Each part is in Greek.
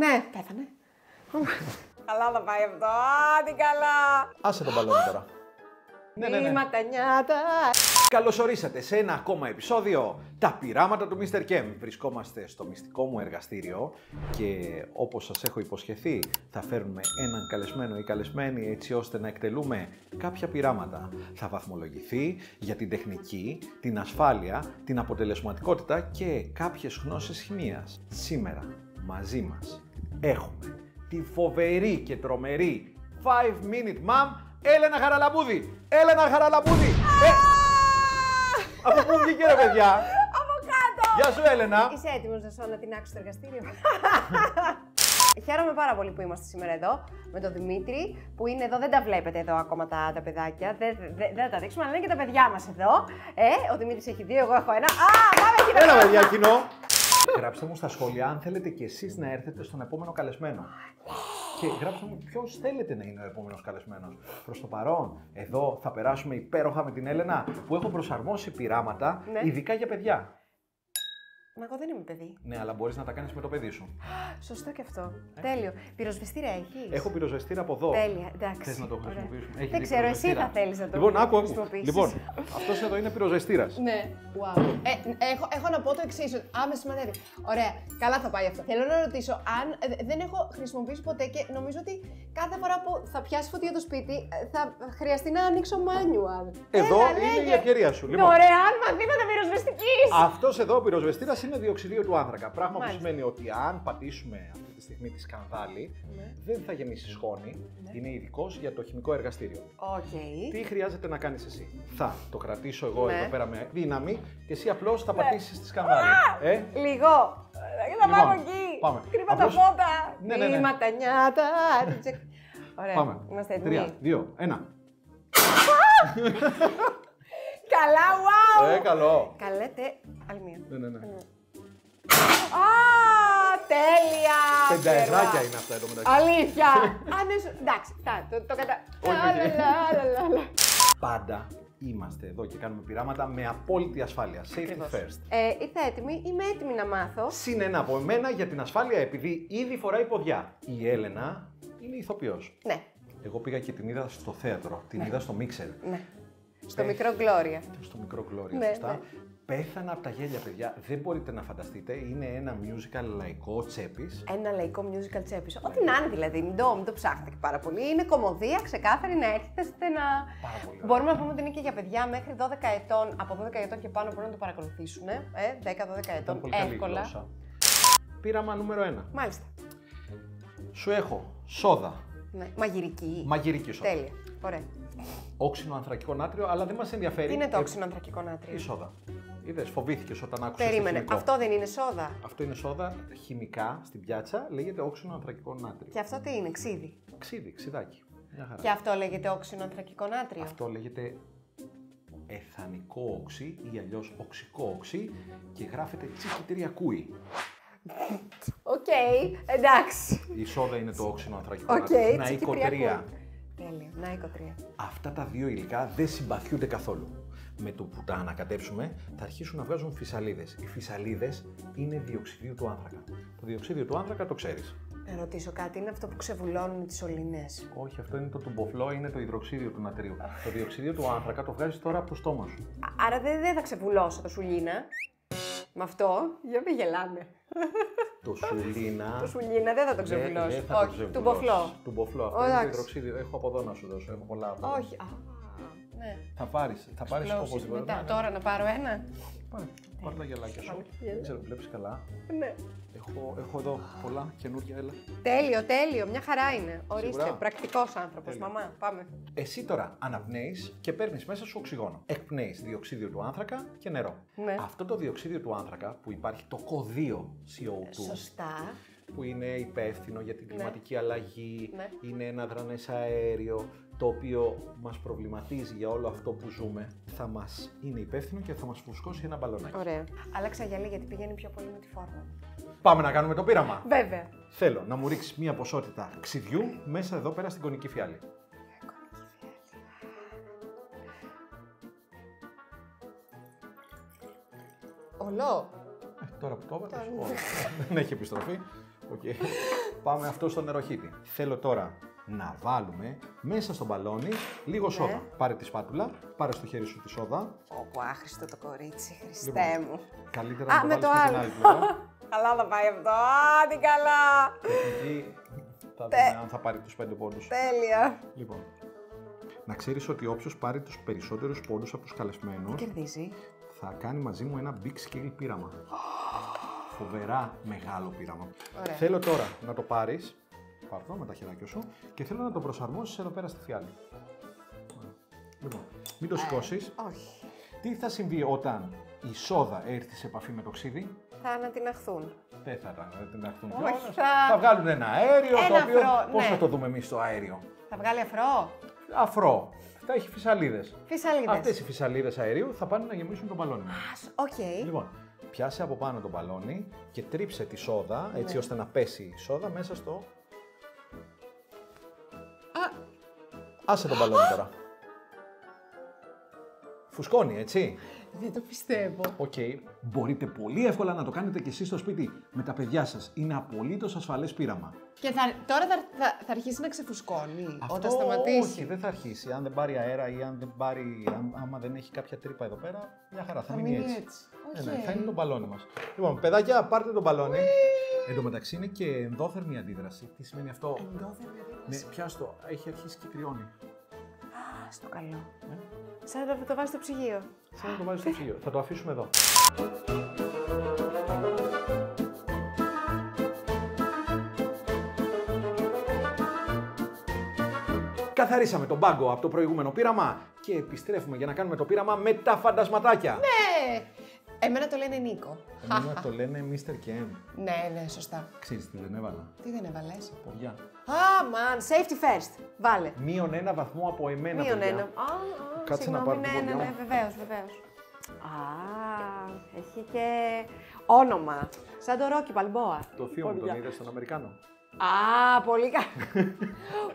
Ναι, πέθανε. Καλά θα πάει αυτό. Α, τι καλά. Άσε τον μπαλόνι τώρα. Βήματα νιάτα. Καλώς ορίσατε σε ένα ακόμα επεισόδιο Τα πειράματα του Mr. Kem. Βρισκόμαστε στο μυστικό μου εργαστήριο και όπως σας έχω υποσχεθεί θα φέρνουμε έναν καλεσμένο ή καλεσμένη έτσι ώστε να εκτελούμε κάποια πειράματα. Θα βαθμολογηθεί για την τεχνική, την ασφάλεια, την αποτελεσματικότητα και κάποιες γνώσεις χημείας. Σήμερα μαζί μας έχουμε τη φοβερή και τρομερή 5-minute mom Έλενα Χαραλαμπούδη! Έλενα Χαραλαμπούδη! Από πού βγήκε ρε παιδιά! Από κάτω! Γεια σου Έλενα! Είσαι έτοιμος να τεινάξεις το εργαστήριο? Χαίρομαι πάρα πολύ που είμαστε σήμερα εδώ με τον Δημήτρη που είναι εδώ. Δεν τα βλέπετε εδώ ακόμα τα παιδάκια. Δεν θα τα δείξουμε, αλλά είναι και τα παιδιά μας εδώ. Ο Δημήτρης έχει δύο, εγώ έχω ένα. Πάμε εκεί! Έλα παιδιά, κοινό! Γράψτε μου στα σχόλια αν θέλετε κι εσείς να έρθετε στον επόμενο καλεσμένο. Και γράψτε μου ποιος θέλετε να είναι ο επόμενος καλεσμένος. Προς το παρόν, εδώ θα περάσουμε υπέροχα με την Έλενα που έχω προσαρμόσει πειράματα ειδικά για παιδιά. Μα εγώ δεν είμαι παιδί. Ναι, αλλά μπορείς να τα κάνεις με το παιδί σου. Σωστό και αυτό. Τέλειο. Πυροσβεστήρα έχεις? Έχω πυροσβεστήρα από εδώ. Τέλεια, εντάξει. Θες να το χρησιμοποιήσουμε? Δεν ξέρω, εσύ θα θέλεις να το χρησιμοποιήσεις. Λοιπόν, αυτός εδώ είναι πυροσβεστήρας. Ναι, wow. Έχω να πω το εξής. Με σημαδεύει. Ωραία, καλά θα πάει αυτό. Θέλω να ρωτήσω αν δεν έχω χρησιμοποιήσει ποτέ και νομίζω ότι κάθε φορά που θα πιάσει φωτιά το σπίτι θα χρειαστεί να ανοίξω manual. Εδώ είναι η ευκαιρία σου. Δωρεάν μαθήματα πυροσβεστικής. Αυτός εδώ ο πυροσβεστήρας είναι διοξιδίου του άνθρακα. Πράγμα που σημαίνει ότι αν πατήσουμε αυτή τη στιγμή τη σκανδάλη, δεν θα γεμίσει σχόνη. Είναι ειδικός για το χημικό εργαστήριο. Τι χρειάζεται να κάνεις εσύ? Θα το κρατήσω εγώ εδώ πέρα με δύναμη και εσύ απλώς θα πατήσεις τη σκανδάλη. Λίγο. Θα πάω εκεί. Κρύβα τα φώτα. Βήματα νιάτα. Ωραία. Πάμε. Είμαστε έτοιμοι. 3, 2, 1. Καλά, wow! Καλό. Καλέτε. Άλλη μία. Ναι. Τέλεια! Πενταεδράκια είναι αυτά εδώ μεταξύ. Αλήθεια! Εντάξει, το κατα... Πάντα είμαστε εδώ και κάνουμε πειράματα με απόλυτη ασφάλεια. Safety first. Ήρθα έτοιμη, είμαι έτοιμη να μάθω. Συν ένα από εμένα για την ασφάλεια επειδή ήδη φοράει ποδιά. Η Έλενα είναι ηθοποιός. Ναι. Εγώ πήγα και την είδα στο θέατρο, την είδα στο Μίξερ. Ναι. Στο μικρό Gloria. Στο μικρό Gloria, σωστά. Πέθανα από τα γέλια, παιδιά. Δεν μπορείτε να φανταστείτε. Είναι ένα musical λαϊκό τσέπης. Ένα λαϊκό musical τσέπης. Ό,τι να είναι δηλαδή. Μην το ψάχνετε και πάρα πολύ. Είναι κωμωδία, ξεκάθαρη να έρχεστε να. Μπορούμε να πούμε ότι είναι και για παιδιά μέχρι 12 ετών. Από 12 ετών και πάνω μπορούν να το παρακολουθήσουν. 10-12 ετών. Εύκολα. Πείραμα νούμερο 1. Μάλιστα. Σου έχω σόδα. Ναι. Μαγειρική. Μαγειρική σόδα. Τέλεια. Ωραία. Όξινο ανθρακικό νάτριο, αλλά δεν μας ενδιαφέρει. Τι είναι το όξινο ανθρακικό νάτριο? Η σόδα. Είδες, φοβήθηκες όταν άκουσες. Περίμενε, αυτό δεν είναι σόδα? Αυτό είναι σόδα χημικά στην πιάτσα, λέγεται όξινο ανθρακικό νάτριο. Και αυτό τι είναι, ξύδι? Ξύδι, ξυδάκι. Μια χαρά. Και αυτό λέγεται όξινο ανθρακικό νάτριο? Αυτό λέγεται εθανικό οξύ ή αλλιώς οξικό οξύ και γράφεται τσικιτηριακούι. Οκ, εντάξει. Η σόδα είναι το όξινο ανθρακικό νάτριο. Ναϊκοτρία. Τέλεια, ναϊκοτρία. Αυτά τα δύο υλικά δεν συμπαθιούνται καθόλου. Με το που τα ανακατέψουμε θα αρχίσουν να βγάζουν φυσαλίδες. Οι φυσαλίδες είναι διοξιδίου του άνθρακα. Το διοξίδιο του άνθρακα το ξέρεις. Να ρωτήσω κάτι, είναι αυτό που ξεβουλώνουν τις σωλήνες? Όχι, αυτό είναι το τουμποφλό, είναι το υδροξίδιο του νατρίου. Το διοξίδιο του άνθρακα το βγάζεις τώρα από το στόμα σου. Άρα δεν θα ξεβουλώσω το σουλίνα. Με αυτό, για μην γελάνε. Το σουλίνα. Το σουλίνα δεν θα το ξεβουλώσω. Όχι, τουμποφλό. Τουμποφλό, αυτό είναι το υδροξίδιο. Έχω από εδώ να σου δώσω, έχω πολλά από εδώ. Όχι. Ναι. Θα πάρεις οπωσδήποτε. Μετά, τώρα να πάρω ένα. Πάρε τα γυαλάκια σου. Δεν ξέρω, βλέπεις καλά. Ναι. Έχω εδώ πολλά καινούργια, έλα. Τέλειο, μια χαρά είναι. Ορίστε, πρακτικός άνθρωπος, μαμά, πάμε. Εσύ τώρα αναπνέεις και παίρνεις μέσα σου οξυγόνο. Εκπνέεις διοξίδιο του άνθρακα και νερό. Ναι. Αυτό το διοξίδιο του άνθρακα που υπάρχει το κωδείο CO2. Σωστά. Που είναι υπεύθυνο για την κλιματική αλλαγή, είναι ένα δρανές αέριο, το οποίο μας προβληματίζει για όλο αυτό που ζούμε. Θα μας είναι υπεύθυνο και θα μας φουσκώσει ένα μπαλονάκι. Ωραία. Άλλαξα γυαλί γιατί πηγαίνει πιο πολύ με τη φόρμα. Πάμε να κάνουμε το πείραμα. Βέβαια. Θέλω να μου ρίξεις μία ποσότητα ξυδιού μέσα εδώ πέρα στην κονική φιάλη. Ολό. Τώρα που το έβαλες, δεν έχει επιστροφή. Okay. Πάμε αυτό στο νεροχύτη. Θέλω τώρα να βάλουμε μέσα στο μπαλόνι λίγο σόδα. Πάρε τη σπάτουλα, πάρε στο χέρι σου τη σόδα. Ωπω, άχρηστο το κορίτσι, Χριστέ μου. Καλύτερα να με το το βάλεις άλλο. με την άλλη πλευρά. Καλά θα πάει αυτό. Α, τι καλά. Εκεί θα δούμε αν θα πάρει τους 5 πόντους. Τέλεια. Λοιπόν, να ξέρεις ότι όποιος πάρει τους περισσότερους πόντους από τους καλεσμένους Κερδίζει. θα κάνει μαζί μου ένα big scale πείραμα. Φοβερά μεγάλο πείραμα. Ωραία. Θέλω τώρα να το πάρεις, πάρ' το με τα χεράκια σου και θέλω να το προσαρμόσεις εδώ πέρα στη φιάλη. Λοιπόν, μην το σηκώσεις. Όχι. Τι θα συμβεί όταν η σόδα έρθει σε επαφή με το ξύδι? Θα ανατιναχθούν. Δεν θα ανατιναχθούν Όχι, κιόλας. θα- Θα βγάλουν ένα αέριο, Ένα το οποίο αφρό, πώς ναι. θα το δούμε εμείς το αέριο? Θα βγάλει αφρό. Αφρό. Θα έχει φυσαλίδες. Φυσαλίδες. Αυτές οι φυσαλίδες αερίου θα πάνε να γεμίσουν το μπαλόνι μας. Οκ. Λοιπόν, πιάσε από πάνω το μπαλόνι και τρίψε τη σόδα έτσι Ναι. ώστε να πέσει η σόδα μέσα στο... Άσε το μπαλόνι τώρα. Φουσκώνει, έτσι. Δεν το πιστεύω. Οκ. Μπορείτε πολύ εύκολα να το κάνετε και εσείς στο σπίτι με τα παιδιά σας. Είναι απολύτως ασφαλές πείραμα. Και τώρα θα αρχίσει να ξεφουσκώνει Αυτό όταν σταματήσει. όχι, δεν θα αρχίσει. Αν δεν πάρει αέρα ή αν δεν πάρει, άμα δεν έχει κάποια τρύπα εδώ πέρα, μια χαρά θα μείνει έτσι. Οκ. Ναι, θα είναι το μπαλόνι μας. Λοιπόν, παιδάκια, πάρτε το μπαλόνι. Εν τω μεταξύ είναι και ενδόθερμη αντίδραση. Τι σημαίνει αυτό? Ενδόθερμη Ναι, αντίδραση. πιάστο, έχει αρχίσει και κρυώνει. Α, στο καλό. Σαν να το βάζει στο ψυγείο. Σαν να το βάζεις στο ψυγείο. Θα το αφήσουμε εδώ. Καθαρίσαμε τον πάγκο από το προηγούμενο πείραμα και επιστρέφουμε για να κάνουμε το πείραμα με τα φαντασματάκια. Ναι! Εμένα το λένε Νίκο. Εμένα το λένε Mr. Ken. Ναι, σωστά. Ξέρεις τι δεν έβαλα? Τι δεν έβαλες? Ποδιά. Α, man, safety first. Βάλε. Μείον 1 βαθμό από εμένα, Μείον παιδιά. ένα. Κάτσε να συγγνώμη, πάρω την ναι, ποδιά ναι, μου. βεβαίως, βεβαίως. Α, έχει και όνομα. Σαν το Rocky Balboa. Το θείο μου τον Ποδιά. είδες στον Αμερικάνο. Α, πολύ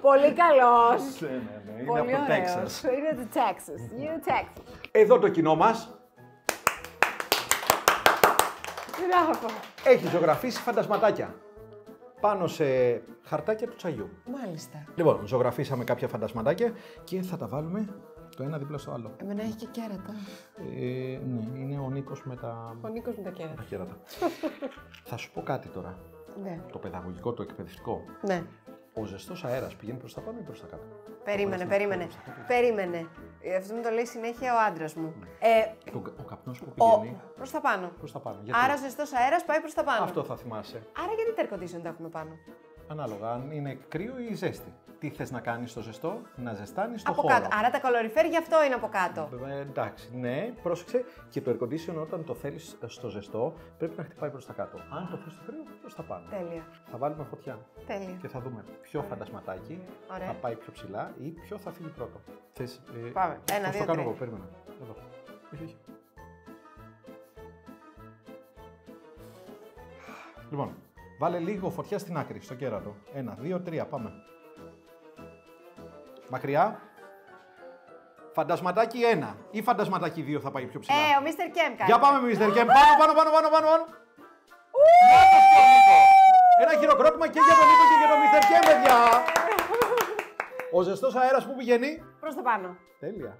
πολύ καλός. Ναι, ναι, ναι. Είναι Πολύ από το ωραίος. Τέξας. Είναι το Texas. Είναι Texas. Εδώ το κοινό μας Μπράβο. έχει ζωγραφίσει φαντασματάκια πάνω σε χαρτάκια του τσαγιού. Μάλιστα. Λοιπόν, ζωγραφίσαμε κάποια φαντασματάκια και θα τα βάλουμε το ένα δίπλα στο άλλο. Εμένα έχει και κέρατα. Ναι, είναι ο Νίκος με τα Ο Νίκος με τα κέρατα. κέρατα. Θα σου πω κάτι τώρα. Ναι. Το παιδαγωγικό, το εκπαιδευτικό. Ναι. Ο ζεστός αέρας πηγαίνει προς τα πάνω ή προς τα κάτω? Περίμενε. Αυτό μου το λέει συνέχεια ο άντρας μου. Ο καπνός που πηγαίνει Προς τα πάνω. προς τα πάνω. Γιατί? Άρα ο ζεστός αέρας πάει προς τα πάνω. Αυτό θα θυμάσαι. Άρα γιατί τα air condition τα έχουμε πάνω? Ανάλογα αν είναι κρύο ή ζέστη. Τι θες να κάνεις στο ζεστό? Να ζεστάνεις το Από χώρο. κάτω. Άρα τα καλοριφέρ γι' αυτό είναι από κάτω. Εντάξει, ναι, πρόσεξε. Και το air condition όταν το θέλεις στο ζεστό πρέπει να χτυπάει προς τα κάτω. Αν το θες στο κρύο, προς τα πάνω. Τέλεια. Θα βάλουμε φωτιά Τέλεια. και θα δούμε ποιο φαντασματάκι Ωραία. θα πάει πιο ψηλά ή ποιο θα φύγει πρώτο. Θες, Πάμε. Ένα, πώς δύο, το κάνω τρία. εγώ, περίμενα. Εδώ. Όχι, όχι. Λοιπόν, βάλε λίγο φωτιά στην άκρη, στο κέρατο. 1, 2, 3, πάμε. Μακριά. Φαντασματάκι 1 ή φαντασματάκι 2 θα πάει πιο ψηλά? Ο Mr. Kem κάνει. Για πάμε, Mr. Kem. Πάνω. Ένα χειροκρότημα και για τον Νίκο και για τον Mr. Kem, παιδιά. Ο ζεστός αέρας που πηγαίνει? Προς τα πάνω. Τέλεια.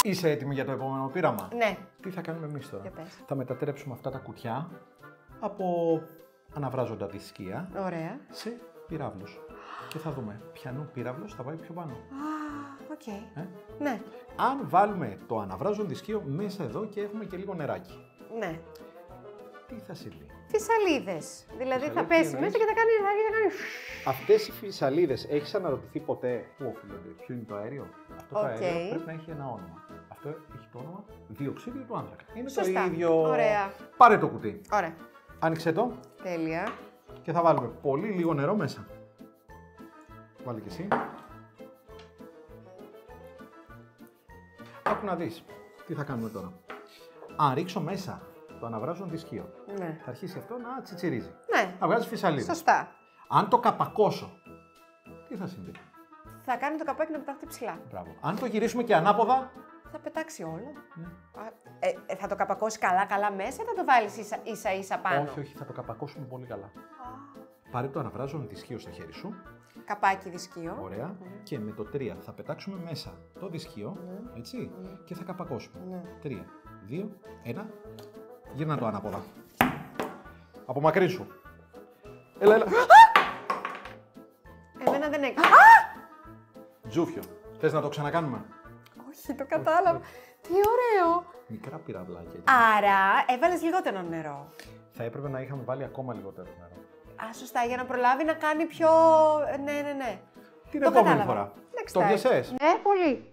Είσαι έτοιμη για το επόμενο πείραμα? Ναι. Τι θα κάνουμε εμείς τώρα? Για πες. Θα μετατρέψουμε αυτά τα κουτιά από αναβράζοντα δισκία Ωραία. σε πυράβλους. Και θα δούμε ποιανού πύραυλος θα πάει πιο πάνω. Οκ. Ναι. Αν βάλουμε το αναβράζον δισκείο μέσα εδώ και έχουμε και λίγο νεράκι, Ναι. τι θα συμβεί? Φυσαλίδες. Δηλαδή θα Φυσαλίδες, πέσει τι μέσα εννοείς? και θα κάνει. Αυτές οι φυσαλίδες, έχεις αναρωτηθεί ποτέ πού οφείλονται, ποιο είναι το αέριο? Αυτό το Οκ. αέριο πρέπει να έχει ένα όνομα. Αυτό έχει το όνομα διοξείδιο του άνθρακα. Είναι Σωστά. το ίδιο. Ωραία. Πάρε το κουτί. Ωραία. Άνοιξε το Τέλεια. και θα βάλουμε πολύ λίγο νερό μέσα. Βάλε και εσύ. Άκου να δεις. Τι θα κάνουμε τώρα. Αν ρίξω μέσα το αναβράζον δισκείο, Ναι. θα αρχίσει αυτό να τσιτσιρίζει. Ναι. Να βγάζει φυσαλίδα. Σωστά. Αν το καπακώσω, τι θα συμβεί? Θα κάνει το καπάκι να πετάχτει ψηλά. Μπράβο. Αν το γυρίσουμε και ανάποδα, Θα πετάξει όλο. ναι. Θα το καπακώσει καλά-καλά μέσα ή θα το βάλει ίσα-ίσα πάνω? Όχι, όχι, θα το καπακώσουμε πολύ καλά. Πάρε το αναβράζον δυσκείο στο χέρι σου. Καπάκι δυσκείο. Ωραία. Και με το 3 θα πετάξουμε μέσα το δυσκείο, έτσι, και θα καπακώσουμε. 3, 2, 1. Γύρνα το ανάποδα. Απομακρύνσου. Έλα, έλα. Εμένα δεν έκανα. Τζούφιο. Θες να το ξανακάνουμε? Όχι, το κατάλαβα. Τι ωραίο. Μικρά πυραυλάκια. Άρα έβαλες λιγότερο νερό. Θα έπρεπε να είχαμε βάλει ακόμα λιγότερο νερό. Α, σωστά, για να προλάβει να κάνει πιο. Ναι. Την Το επόμενη κατάλαβα. φορά. Next Το time. πιασες? Ναι, πολύ.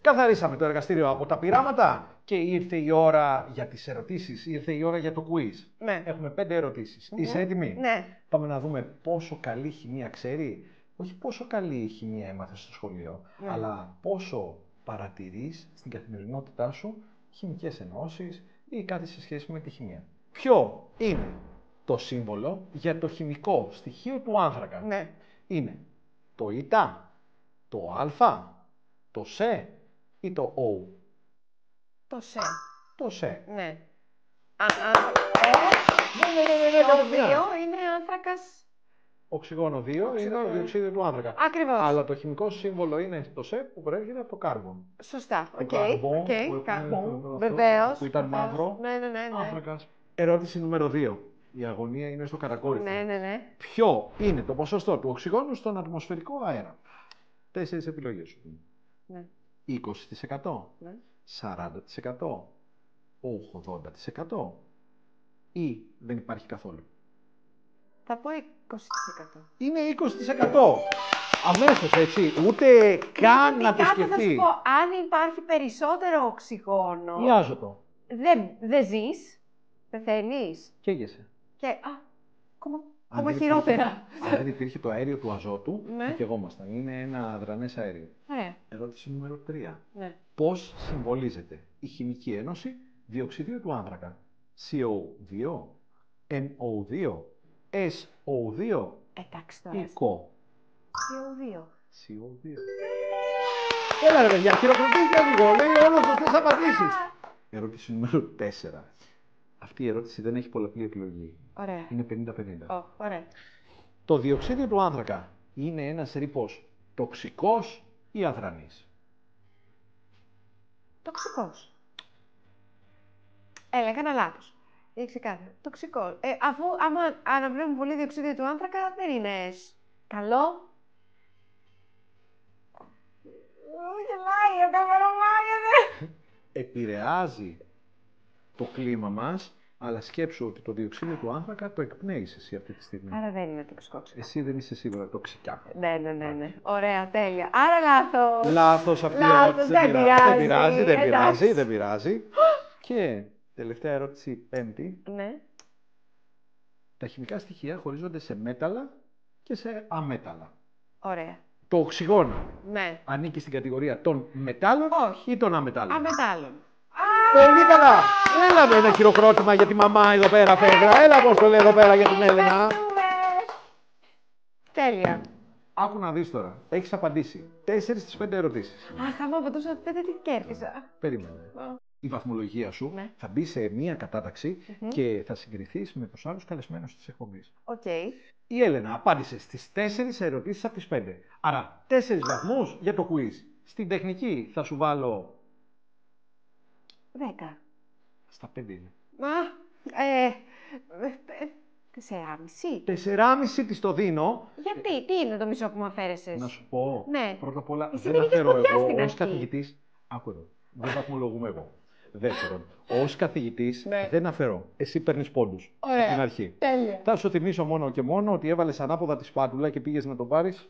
Καθαρίσαμε το εργαστήριο από τα πειράματα και ήρθε η ώρα για τις ερωτήσεις, ήρθε η ώρα για το quiz. Ναι. Έχουμε 5 ερωτήσεις. Είσαι έτοιμη? Ναι. Πάμε να δούμε πόσο καλή χημεία ξέρει. Όχι πόσο καλή χημεία έμαθες στο σχολείο, αλλά πόσο παρατηρείς στην καθημερινότητά σου χημικές ενώσεις ή κάτι σε σχέση με τη χημεία. Ποιο είναι το σύμβολο για το χημικό στοιχείο του άνθρακα? Ναι. Είναι το Ι, το Α, το Σ ή το Ο? Το σε. Το Σ. Ναι. Ναι, Το 2 είναι άνθρακας. Οξυγόνο 2 είναι το διοξείδιο του άνθρακα. Ακριβώς. Αλλά το χημικό σύμβολο είναι το ΣΕ που προέρχεται από το κάρβον. Σωστά. Το Οκ. καρμπόν που Καρμπόν. έχουμε Βεβαίως. που ήταν μαύρο. Ναι. Άνθρακας. Ερώτηση νούμερο 2. Η αγωνία είναι στο κατακόρυφο. Ναι. Ποιο είναι το ποσοστό του οξυγόνου στον ατμοσφαιρικό αέρα? 4 επιλογές σου. Ναι. 20%, Ναι. 40%, 80% ή δεν υπάρχει καθόλου? Θα πω 20%. Είναι 20%. Αμέσως, έτσι, ούτε καν να το Κάτι θα σου σκεφτεί. πω, αν υπάρχει περισσότερο οξυγόνο, Ή άζωτο. δεν ζεις, πεθαίνεις. Καίγεσαι. Και, ακόμα δεν χειρότερα. Αν δεν υπήρχε το αέριο του αζότου, Ναι. θα καιγόμασταν. Είναι ένα αδρανές αέριο. Ωραία. Ερώτηση νούμερο 3. Ναι. Πώς συμβολίζεται η χημική ένωση διοξιδίου του άνθρακα? CO2, NO2, SO2 Εντάξει ή τώρα. CO? CO2. CO2. Έλα ρε παιδιά, χειροκροτήστε λίγο, λέει όλες αυτές απαντήσεις. Ερώτηση νούμερο 4. Αυτή η ερώτηση δεν έχει πολλαπλή επιλογή. Ωραία. Είναι 50-50. Ωραία. Το διοξείδιο του άνθρακα είναι ένας ρήπος τοξικός ή αδρανής? Τοξικός. Έκανα λάθος. Είναι ξεκάθαρο. Τοξικό. Αφού άμα αναπνέουμε πολύ διοξείδιο του άνθρακα, δεν είναι καλό. Γελάει ο καμερομάγεδε. Επηρεάζει το κλίμα μας, αλλά σκέψου ότι το διοξείδιο του άνθρακα το εκπνέεις εσύ αυτή τη στιγμή. Άρα δεν είναι τοξικό. Εσύ δεν είσαι σίγουρα τοξικά. Ναι. Ωραία, τέλεια. Άρα λάθος. Λάθος αυτή η Λάθος, ερώτηση. δεν πειράζει. Δεν πειράζει. Και τελευταία ερώτηση, πέμπτη. Ναι. Τα χημικά στοιχεία χωρίζονται σε μέταλλα και σε αμέταλλα. Ωραία. Το οξυγόνο Ναι. ανήκει στην κατηγορία των μετάλλων Όχι. ή των αμετάλλων? Αμετάλλων. Πολύ καλά! Έλα με ένα χειροκρότημα για τη μαμά εδώ πέρα, Φέδρα. Έλα πώς το λέει εδώ πέρα για την Έλενα. Τέλεια. Άκου να δεις τώρα. Έχεις απαντήσει 4 στις 5 ερωτήσεις. Αχ, άμα απαντούσα 5 τι κέρδισα. Περίμενε. Η βαθμολογία σου Ναι. θα μπει σε μία κατάταξη και θα συγκριθείς με τους άλλους καλεσμένους της εκπομπής. Οκ. Η Έλενα απάντησε στις 4 ερωτήσεις από τις 5. Άρα 4 βαθμούς για το quiz. Στην τεχνική θα σου βάλω 10. στα 5 είναι. 4,5. 4,5 της το δίνω. Γιατί, τι είναι το μισό που μου αφαίρεσες? Να σου πω, Ναι. πρώτα απ' όλα Εσύ δεν δεν είχες αφαιρώ φωτιά εγώ στην ως αρχή. καθηγητής. Άκου εδώ, δεν βαθμολογούμε εγώ. Δεύτερον, ως καθηγητής Ναι. δεν αφαιρώ. Εσύ παίρνεις πόντους Ωραία. από την αρχή. Τέλεια. Θα σου θυμίσω μόνο και μόνο ότι έβαλες ανάποδα τη σπάτουλα και πήγες να το πάρεις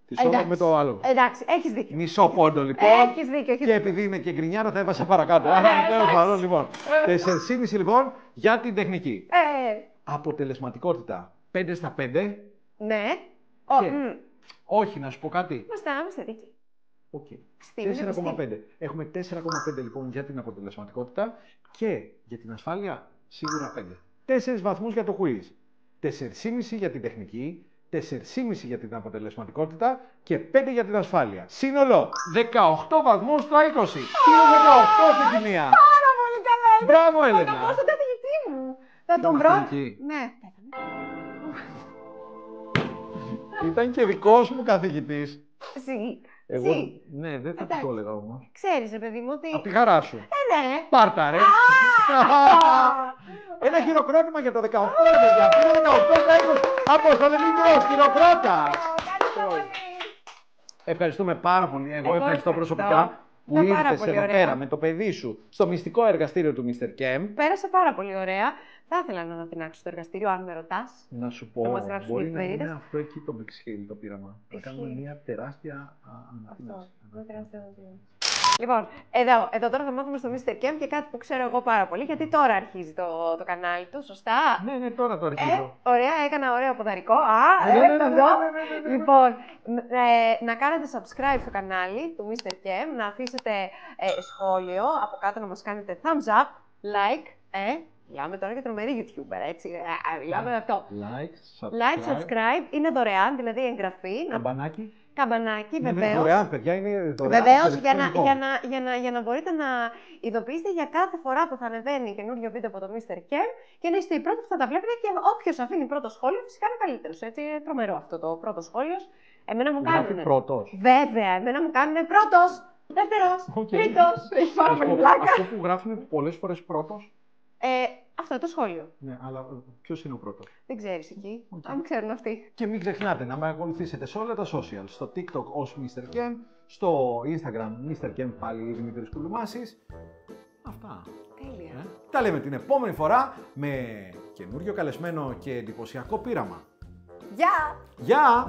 τη σόδα Εντάξει. με το άλλο. Εντάξει, έχεις δίκιο. Μισό πόντο λοιπόν. Έχεις δίκιο. Και επειδή είναι και γκρινιάρα θα έβασα παρακάτω. Άρα τέλος πάντων λοιπόν. 4,5 λοιπόν για την τεχνική. Αποτελεσματικότητα 5 στα 5. Ναι. Και- Όχι, να σου πω κάτι. Είμαστε δίκαιοι. Οκ. Στην είναι 4,5. Έχουμε 4,5 λοιπόν για την αποτελεσματικότητα και για την ασφάλεια σίγουρα 5. 4 βαθμούς για το quiz. 4,5 για την τεχνική, 4,5 για την αποτελεσματικότητα και 5 για την ασφάλεια. Σύνολο 18 βαθμούς στο 20. Τι είναι 18 στη χημεία. Πάρα πολύ καλά. Μπράβο, Θα Έλενα. τον πω στον καθηγητή μου. Θα τον βρω. καθηγητή. Ναι. Ήταν και δικός μου καθηγητής. Εγώ, ναι, δεν θα το έλεγα όμως. Ξέρεις, ρε παιδί μου, ότι... Από τη χαρά σου. Ναι. Πάρτα, ρε. Ένα χειροκρότημα για το 18, παιδιά. Το 18 θα έχουν Αποστολή χειροκρότα. Ευχαριστούμε πάρα πολύ. Εγώ ευχαριστώ προσωπικά που ήρθες εδώ πέρα με το παιδί σου στο μυστικό εργαστήριο του Mr. Kem. Πέρασα πάρα πολύ ωραία. Θα ήθελα να ανατινάξω το εργαστήριο, αν με ρωτάς. Να σου πω, μπορεί να είναι αυτό εκεί το Bexhill το πείραμα. Θα κάνουμε μια τεράστια ανατινάξη. Λοιπόν, εδώ τώρα θα μάθουμε στο Mr. Kem και κάτι που ξέρω εγώ πάρα πολύ, γιατί τώρα αρχίζει το κανάλι του, σωστά. Ναι, τώρα το αρχίζω. Ωραία, έκανα ωραίο ποδαρικό. Λοιπόν, να κάνετε subscribe στο κανάλι του Mr. Kem, να αφήσετε σχόλιο από κάτω, να μας κάνετε thumbs up, like, μιλάμε τώρα για τρομερή YouTuber, έτσι, μιλάμε αυτό. Like, subscribe, είναι δωρεάν, δηλαδή εγγραφή. Καμπανάκι, βεβαίως. Είναι δωρεάν, παιδιά, είναι δωρεάν. Βεβαίως, για να μπορείτε να ειδοποιήσετε για κάθε φορά που θα ανεβαίνει καινούριο βίντεο από το Mr. Kem και να είστε οι πρώτοι που θα τα βλέπετε και όποιος αφήνει πρώτο σχόλιο, φυσικά είναι καλύτερος. Έτσι, είναι τρομερό αυτό το πρώτο σχόλιο. Εμένα μου κάνουν. Πρώτος. Βέβαια, εμένα μου κάνουν πρώτος, δεύτερος, τρίτος. Έχει πάρα πολύ πλάκα. Αυτό που γράφουν πολλές φορές πρώτος. Αυτό το σχόλιο. Ναι, αλλά ποιος είναι ο πρώτος? Δεν ξέρεις εκεί. Αν ξέρουν αυτοί. Και μην ξεχνάτε να με ακολουθήσετε σε όλα τα social. Στο TikTok ως Mr. Kem, στο Instagram Mr. Kem πάλι Δημήτρης Κουλουμάσης. Αυτά. Τέλεια. Τα λέμε την επόμενη φορά με καινούριο καλεσμένο και εντυπωσιακό πείραμα. Γεια! Γεια!